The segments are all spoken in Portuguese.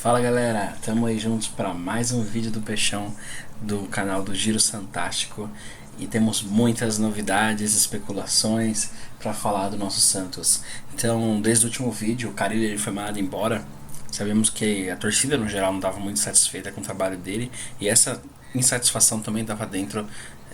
Fala galera, tamo aí juntos para mais um vídeo do Peixão do canal do Giro Santástico e temos muitas novidades, especulações para falar do nosso Santos. Então, desde o último vídeo, o Carille ele foi mandado embora. Sabemos que a torcida no geral não estava muito satisfeita com o trabalho dele e essa insatisfação também estava dentro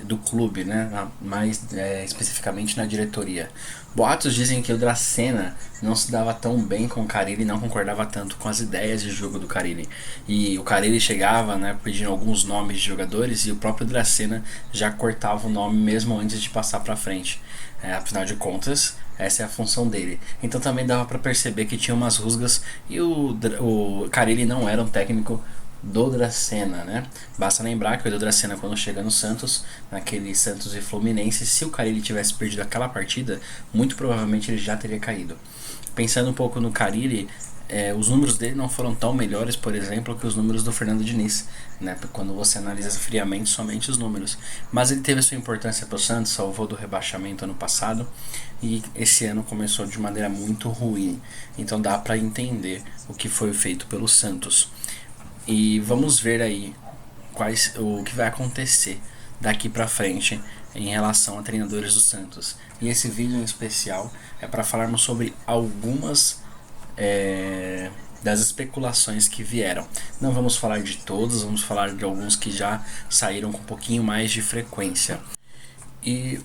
do clube, né? Mais especificamente na diretoria. Boatos dizem que o Dracena não se dava tão bem com o Carille e não concordava tanto com as ideias de jogo do Carille. E o Carille chegava, né, pedindo alguns nomes de jogadores e o próprio Dracena já cortava o nome mesmo antes de passar para frente. Afinal de contas, essa é a função dele. Então também dava para perceber que tinha umas rusgas e o Carille não era um técnico do Dracena, né? Basta lembrar que o Dracena, quando chega no Santos, naquele Santos e Fluminense, se o Carille tivesse perdido aquela partida, muito provavelmente ele já teria caído. Pensando um pouco no Carille, os números dele não foram tão melhores, por exemplo, que os números do Fernando Diniz, né? Quando você analisa friamente somente os números. Mas ele teve sua importância para o Santos, salvou do rebaixamento ano passado e esse ano começou de maneira muito ruim. Então dá para entender o que foi feito pelo Santos. E vamos ver aí o que vai acontecer daqui pra frente em relação a treinadores do Santos. E esse vídeo em especial é para falarmos sobre algumas das especulações que vieram. Não vamos falar de todos, vamos falar de alguns que já saíram com um pouquinho mais de frequência. E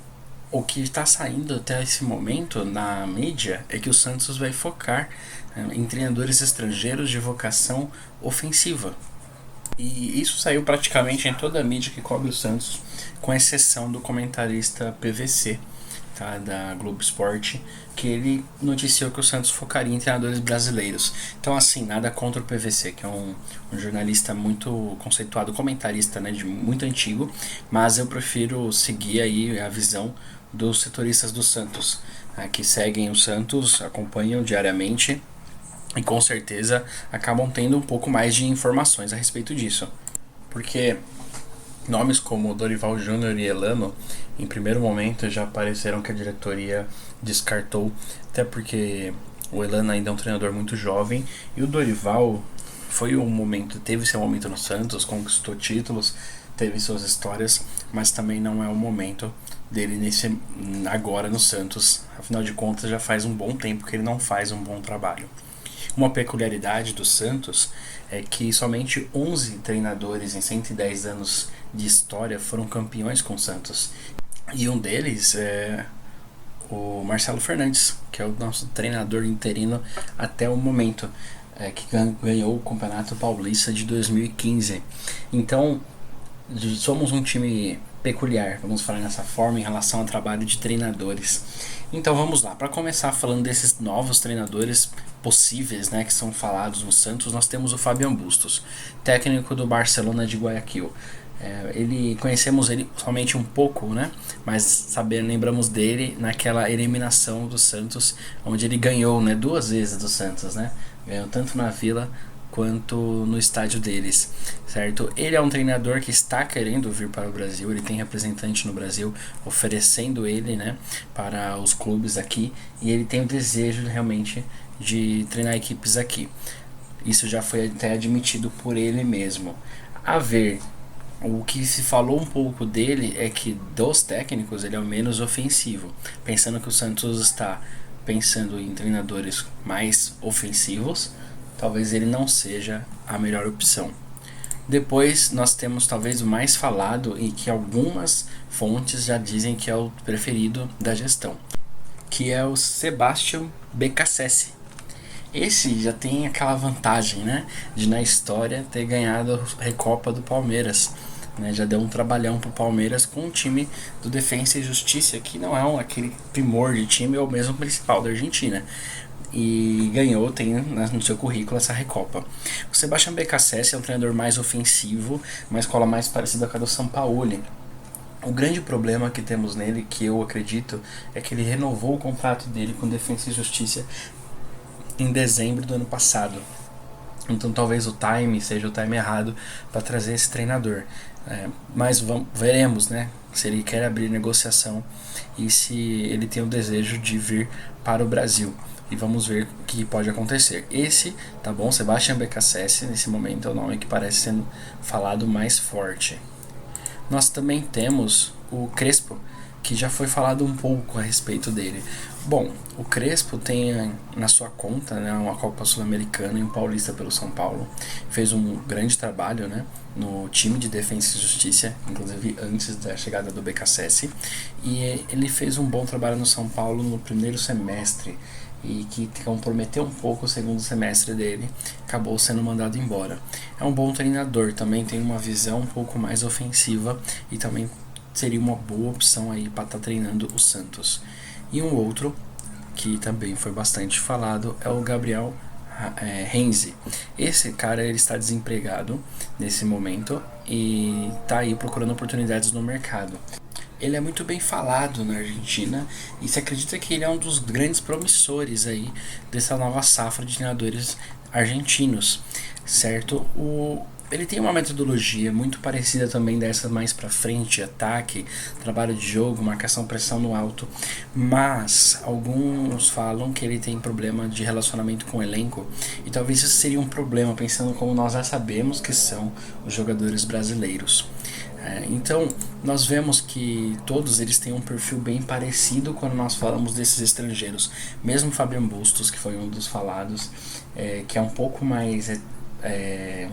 o que está saindo até esse momento na mídia é que o Santos vai focar em treinadores estrangeiros de vocação ofensiva. E isso saiu praticamente em toda a mídia que cobre o Santos, com exceção do comentarista PVC, tá, da Globo Esporte, que ele noticiou que o Santos focaria em treinadores brasileiros. Então, assim, nada contra o PVC, que é um jornalista muito conceituado, comentarista, né, de muito antigo, mas eu prefiro seguir aí a visão dos setoristas do Santos, que seguem o Santos, acompanham diariamente e com certeza acabam tendo um pouco mais de informações a respeito disso. Porque nomes como Dorival Júnior e Elano, em primeiro momento já pareceram que a diretoria descartou, até porque o Elano ainda é um treinador muito jovem e o Dorival teve seu momento no Santos, conquistou títulos, teve suas histórias, mas também não é o momento dele agora no Santos. Afinal de contas, já faz um bom tempo que ele não faz um bom trabalho. Uma peculiaridade do Santos é que somente 11 treinadores em 110 anos de história foram campeões com o Santos. E um deles é o Marcelo Fernandes, que é o nosso treinador interino até o momento, que ganhou o Campeonato Paulista de 2015. Então, somos um time peculiar, vamos falar dessa forma, em relação ao trabalho de treinadores. Então vamos lá, para começar falando desses novos treinadores possíveis, né, que são falados no Santos, nós temos o Fabián Bustos, técnico do Barcelona de Guayaquil. Conhecemos ele somente um pouco, né? Mas lembramos dele naquela eliminação do Santos, onde ele ganhou, né, 2 vezes do Santos, né? Ganhou tanto na Vila quanto no estádio deles, certo? Ele é um treinador que está querendo vir para o Brasil, ele tem representante no Brasil oferecendo ele, né, para os clubes aqui, e ele tem o desejo realmente de treinar equipes aqui. Isso já foi até admitido por ele mesmo. A ver, o que se falou um pouco dele é que dos técnicos ele é o menos ofensivo, pensando que o Santos está pensando em treinadores mais ofensivos. Talvez ele não seja a melhor opção. Depois nós temos talvez o mais falado e que algumas fontes já dizem que é o preferido da gestão, que é o Sebastião Becassese. Esse já tem aquela vantagem, né, de na história ter ganhado a Recopa do Palmeiras, né, já deu um trabalhão pro Palmeiras com o time do Defensa e Justiça, que não é aquele primor de time, é o mesmo principal da Argentina. E ganhou, tem no seu currículo essa Recopa. O Sebastião Becassese é um treinador mais ofensivo, uma escola mais parecida com a do Sampaoli. O grande problema que temos nele, que eu acredito, é que ele renovou o contrato dele com Defensa e Justiça em dezembro do ano passado. Então talvez o time seja o time errado para trazer esse treinador. Mas veremos, né, se ele quer abrir negociação e se ele tem o desejo de vir para o Brasil. e vamos ver o que pode acontecer. Esse, tá bom, Sebastian BKSS, nesse momento é o nome que parece sendo falado mais forte. Nós também temos o Crespo, que já foi falado um pouco a respeito dele. Bom, o Crespo tem na sua conta, né, uma Copa Sul-Americana e um Paulista pelo São Paulo. Fez um grande trabalho, né, no time de Defensa e Justiça, inclusive antes da chegada do BKSS. E ele fez um bom trabalho no São Paulo no primeiro semestre, e que comprometeu um pouco o segundo semestre dele, acabou sendo mandado embora. É um bom treinador, também tem uma visão um pouco mais ofensiva e também seria uma boa opção aí para estar treinando o Santos. E um outro que também foi bastante falado é o Gabriel Renzi. Esse cara, ele está desempregado nesse momento e está aí procurando oportunidades no mercado. Ele é muito bem falado na Argentina e se acredita que ele é um dos grandes promissores aí dessa nova safra de treinadores argentinos, certo? Ele tem uma metodologia muito parecida também dessa mais pra frente, ataque, trabalho de jogo, marcação, pressão no alto, mas alguns falam que ele tem problema de relacionamento com o elenco e talvez isso seria um problema pensando como nós já sabemos que são os jogadores brasileiros. Então nós vemos que todos eles têm um perfil bem parecido quando nós falamos desses estrangeiros. Mesmo Fabian Bustos, que foi um dos falados, que é um pouco mais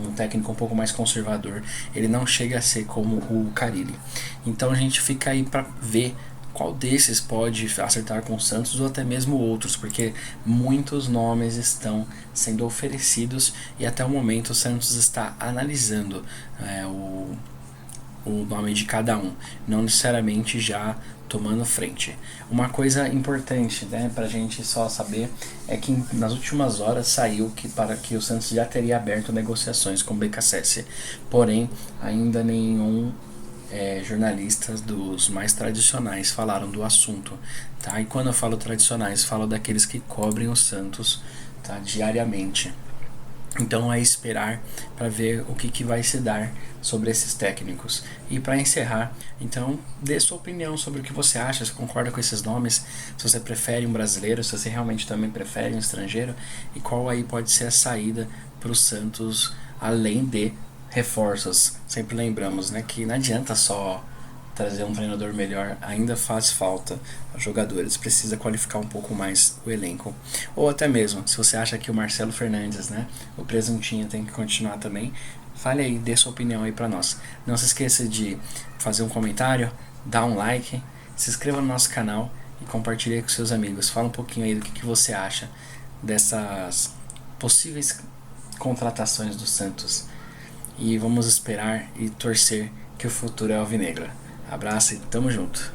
um técnico um pouco mais conservador, ele não chega a ser como o Carille. Então a gente fica aí para ver qual desses pode acertar com o Santos ou até mesmo outros, porque muitos nomes estão sendo oferecidos e até o momento o Santos está analisando o nome de cada um, não necessariamente já tomando frente. Uma coisa importante, né, pra gente só saber é que nas últimas horas saiu que o Santos já teria aberto negociações com o BKSS, porém ainda nenhum jornalistas dos mais tradicionais falaram do assunto, tá? E quando eu falo tradicionais, falo daqueles que cobrem o Santos, tá, diariamente. Então é esperar para ver o que vai se dar sobre esses técnicos. E para encerrar, então dê sua opinião sobre o que você acha, se concorda com esses nomes, se você prefere um brasileiro, se você realmente também prefere um estrangeiro, e qual aí pode ser a saída para o Santos, além de reforços. Sempre lembramos, né, que não adianta só trazer um treinador melhor, ainda faz falta aos jogadores, precisa qualificar um pouco mais o elenco. Ou até mesmo, se você acha que o Marcelo Fernandes, né, o presuntinho, tem que continuar também, fale aí, dê sua opinião aí pra nós. Não se esqueça de fazer um comentário, dar um like, se inscreva no nosso canal e compartilhe com seus amigos. Fala um pouquinho aí do que você acha dessas possíveis contratações do Santos. E vamos esperar e torcer que o futuro é alvinegro. Abraço e tamo junto.